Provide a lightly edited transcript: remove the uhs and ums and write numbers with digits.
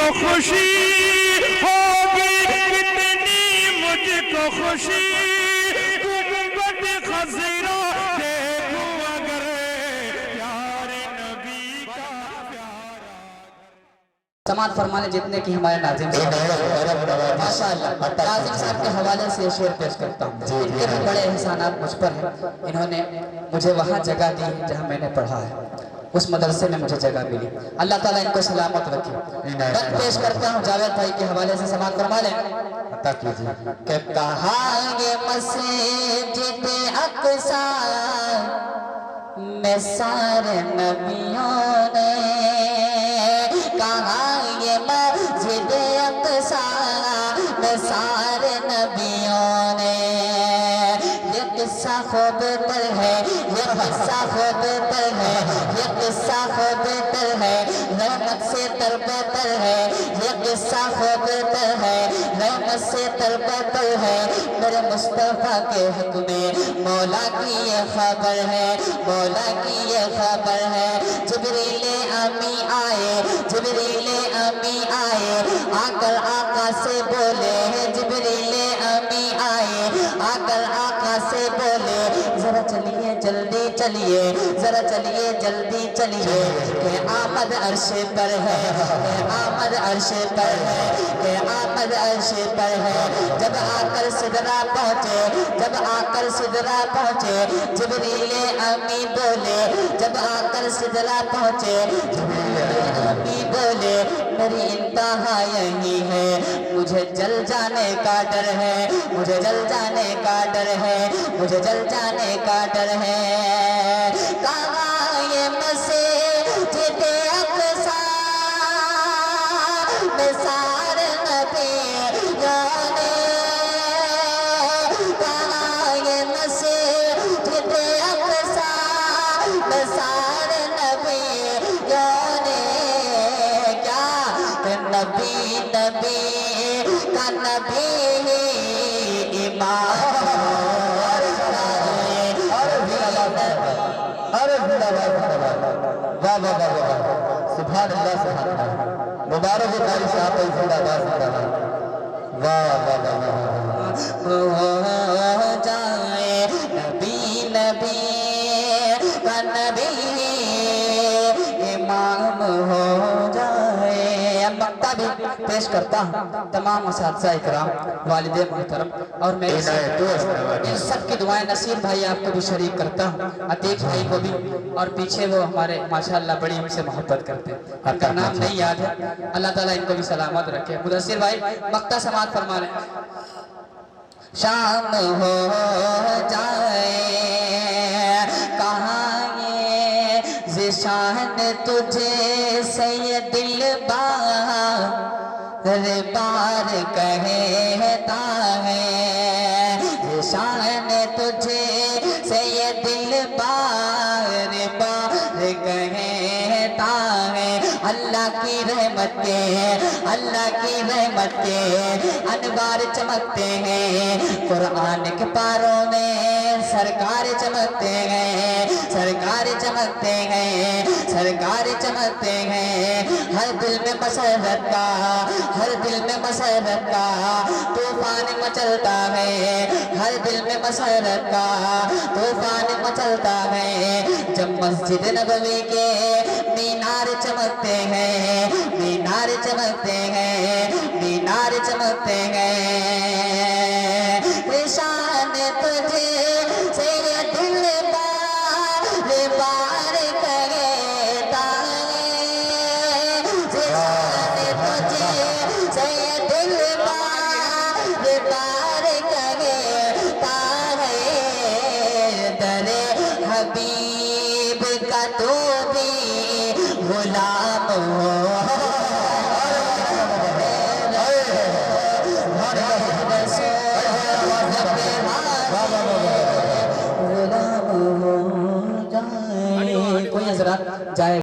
को खुशी होगी, कितनी मुझको खुशी, गुंबद खज़रा देखूं अगर प्यारे नबी का प्यारा। समात फरमाने जितने की हमारे नाज़िम साहब माशाअल्लाह, नाज़िम साहब के हवाले से शेर पेश करता हूँ। इनके भी बड़े एहसानात मुझ पर हैं। इन्होंने मुझे वहाँ जगह दी जहाँ मैंने पढ़ा है, उस मदरसे में मुझे जगह मिली। अल्लाह ताला इनको सलामत रखे। मैं पेश करता हूँ जावेद भाई के हवाले से, समात फरमा लें कि कहाँ ये मस्जिद अक़सा में सारे नबियों ने, कहाँ ये मस्जिद अक़सा में सारे नबियों ने, ये किस्सा खुद पर है, ये किस्सा खुद पर है, ये किस्सा खुद पर है, रहमत से तरबतर है, ये किस्सा खुद पर है, रहमत से तरबतर है। मेरे मुस्तफ़ा के हक में मौला की ये खबर है, मौला की ये खबर है। जिब्रील अमी आए, जिब्रील अमी आए, आकर आका से बोले, जिब्रील अमी आए, आकर आका से बोले, जरा चलिए जल्दी चलिए, जरा चलिए जल्दी चलिए, कि आमद अर्श पर है, कि आमद अर्श पर है, कि आमद अर्श पर है। जब आकर सिदरा पहुँचे, जब आकर सिदरा पहुँचे, जिब्रील अमी बोले, जब आकर सिदरा पहुँचे, जिब्रील अमी बोले, मेरी इंतहा यही है, मुझे जल जाने का डर है, मुझे जल जाने का डर है, मुझे जल जाने का डर है। कहाँ ये मस्जिद अक़सा में सारे नबियों ने, कहाँ ये मस्जिद अक़सा में सारे नबियों ने, क्या नबी नबी का नबी इमाम, वाह वाह वाह वाह, सुभान अल्लाह सुभान अल्लाह, मुबारक हो कारी साहब, जिंदाबाद जिंदाबाद, वाह वाह वाह वाह। हो जाए नबी नबी का नबी इमाम हो जाए। अब मक्ता भी पेश करता हूँ तमाम असातिज़ा इकराम, वालिदे मोहतरम और मैं इन सब की दुआएं नसीर भाई आपको भी शरीक करता हूँ, अतीक भाई को भी, और पीछे वो हमारे माशाअल्लाह बड़ी हमसे मोहब्बत करते हैं, उनका नाम नहीं याद है, अल्लाह ताला इनको भी सलामत रखे। मुदस्सिर भाई मक्ता समात फरमा लें। शाम हो जाए, कहाँ ये ज़िशान तुझे से ये दिल बार बार कहता है, ज़िशान तुझे से ये दिल बार बार कहता है। अल्लाह की रहमत के, अल्लाह की रहमत के अनवार चमकते हैं, कुरान के पारों में सरकार चमकते हैं, सरकार चमकते हैं, सरकार चमकते हैं। हर दिल में मसरत का, हर दिल में मसरत का तूफान मचलता है, हर दिल में मसरत का तूफान मचलता है। जब मस्जिद नबवी के मीनार चमकते हैं, मीनार चमकते हैं, मीनार चमकते हैं। निशान तुझे से ये दिल बार बार कहता है, निशान तुझे से ये दिल बार बार कहता है। दरे हबीब का तू भी गुलाम हो, गुलाम हो जाए। कोई हज़रात जाए।